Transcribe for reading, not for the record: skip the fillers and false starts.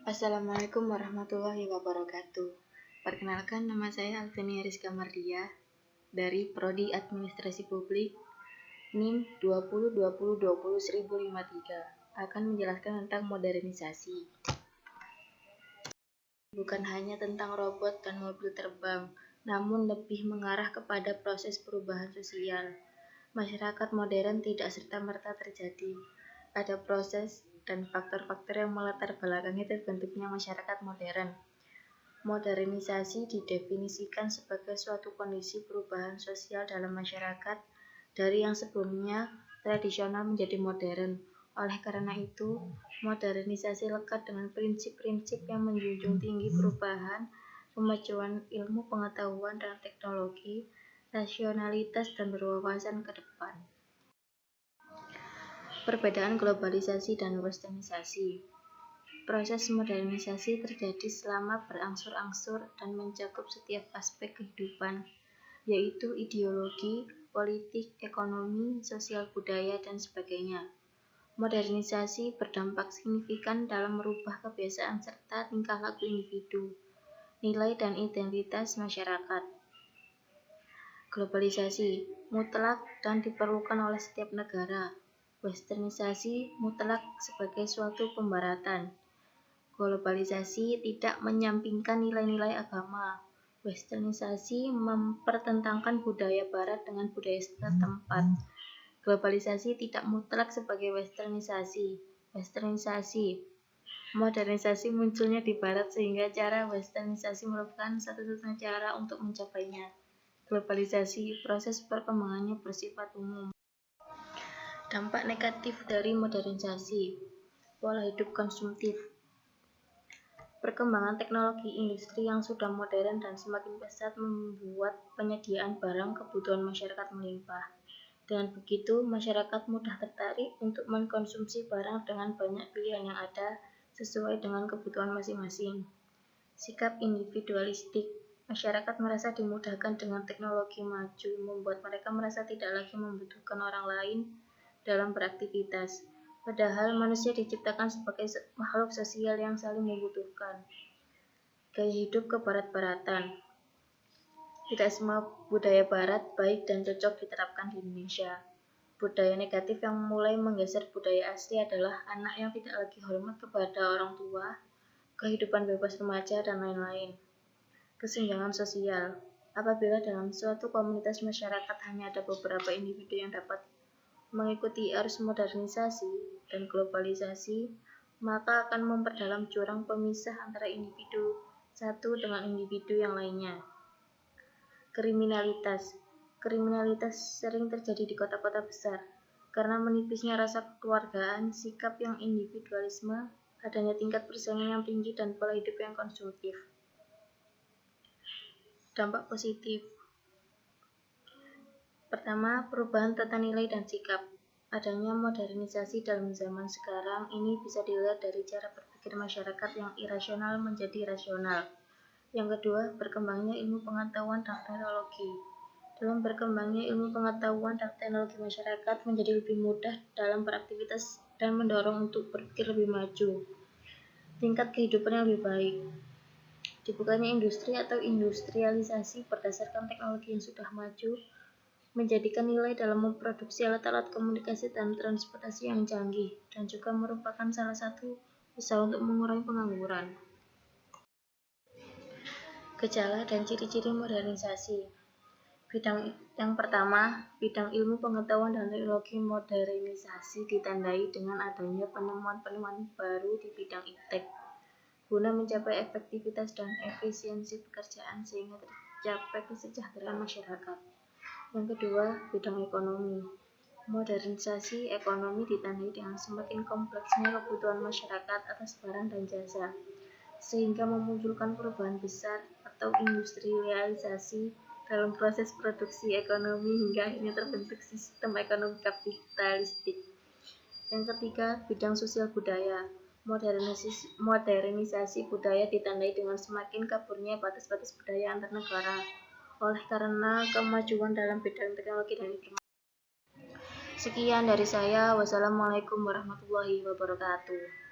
Assalamualaikum warahmatullahi wabarakatuh. Perkenalkan, nama saya Alvenia Rizka Mardia dari Prodi Administrasi Publik NIM 2020201053 akan menjelaskan tentang modernisasi. Bukan hanya tentang robot dan mobil terbang, namun lebih mengarah kepada proses perubahan sosial. Masyarakat modern tidak serta-merta terjadi. Ada proses dan faktor-faktor yang melatar belakangi terbentuknya masyarakat modern. Modernisasi didefinisikan sebagai suatu kondisi perubahan sosial dalam masyarakat dari yang sebelumnya tradisional menjadi modern. Oleh karena itu, modernisasi lekat dengan prinsip-prinsip yang menjunjung tinggi perubahan, kemajuan ilmu pengetahuan dan teknologi, rasionalitas dan berwawasan ke depan. Perbedaan globalisasi dan westernisasi. Proses modernisasi terjadi selama berangsur-angsur dan mencakup setiap aspek kehidupan, yaitu ideologi, politik, ekonomi, sosial budaya, dan sebagainya. Modernisasi berdampak signifikan dalam merubah kebiasaan serta tingkah laku individu, nilai dan identitas masyarakat. Globalisasi mutlak dan diperlukan oleh setiap negara. Westernisasi mutlak sebagai suatu pembaratan. Globalisasi tidak menyampingkan nilai-nilai agama. Westernisasi mempertentangkan budaya barat dengan budaya setempat. Globalisasi tidak mutlak sebagai westernisasi. Westernisasi. Modernisasi munculnya di barat sehingga cara westernisasi merupakan satu-satunya cara untuk mencapainya. Globalisasi, proses perkembangannya bersifat umum. Dampak negatif dari modernisasi. Pola hidup konsumtif. Perkembangan teknologi industri yang sudah modern dan semakin pesat membuat penyediaan barang kebutuhan masyarakat melimpah. Dengan begitu, masyarakat mudah tertarik untuk mengkonsumsi barang dengan banyak pilihan yang ada sesuai dengan kebutuhan masing-masing. Sikap individualistik. Masyarakat merasa dimudahkan dengan teknologi maju, membuat mereka merasa tidak lagi membutuhkan orang lain dalam beraktivitas. Padahal manusia diciptakan sebagai makhluk sosial yang saling membutuhkan. Gaya hidup kebarat-baratan. Tidak semua budaya barat baik dan cocok diterapkan di Indonesia. Budaya negatif yang mulai menggeser budaya asli adalah anak yang tidak lagi hormat kepada orang tua, kehidupan bebas remaja, dan lain-lain. Kesenjangan sosial. Apabila dalam suatu komunitas masyarakat hanya ada beberapa individu yang dapat mengikuti arus modernisasi dan globalisasi, maka akan memperdalam jurang pemisah antara individu satu dengan individu yang lainnya. Kriminalitas. Kriminalitas sering terjadi di kota-kota besar karena menipisnya rasa kekeluargaan, sikap yang individualisme, adanya tingkat persaingan yang tinggi, dan pola hidup yang konsumtif. Dampak positif. Pertama, perubahan tata nilai dan sikap. Adanya modernisasi dalam zaman sekarang ini bisa dilihat dari cara berpikir masyarakat yang irasional menjadi rasional. Yang kedua, berkembangnya ilmu pengetahuan dan teknologi. Dalam berkembangnya ilmu pengetahuan dan teknologi, masyarakat menjadi lebih mudah dalam beraktivitas dan mendorong untuk berpikir lebih maju. Tingkat kehidupan yang lebih baik. Dibukanya industri atau industrialisasi berdasarkan teknologi yang sudah maju, menjadikan nilai dalam memproduksi alat-alat komunikasi dan transportasi yang canggih, dan juga merupakan salah satu usaha untuk mengurangi pengangguran. Gejala dan ciri-ciri modernisasi. Bidang yang pertama, bidang ilmu pengetahuan dan teknologi modernisasi ditandai dengan adanya penemuan-penemuan baru di bidang iptek, guna mencapai efektivitas dan efisiensi pekerjaan sehingga tercapai kesejahteraan masyarakat. Yang kedua, bidang ekonomi. Modernisasi ekonomi ditandai dengan semakin kompleksnya kebutuhan masyarakat atas barang dan jasa, sehingga memunculkan perubahan besar atau industrialisasi dalam proses produksi ekonomi hingga akhirnya terbentuk sistem ekonomi kapitalistik. Yang ketiga, bidang sosial budaya. Modernisasi budaya ditandai dengan semakin kaburnya batas-batas budaya antar negara oleh karena kemajuan dalam bidang teknologi dan informasi. Sekian dari saya. Wassalamualaikum warahmatullahi wabarakatuh.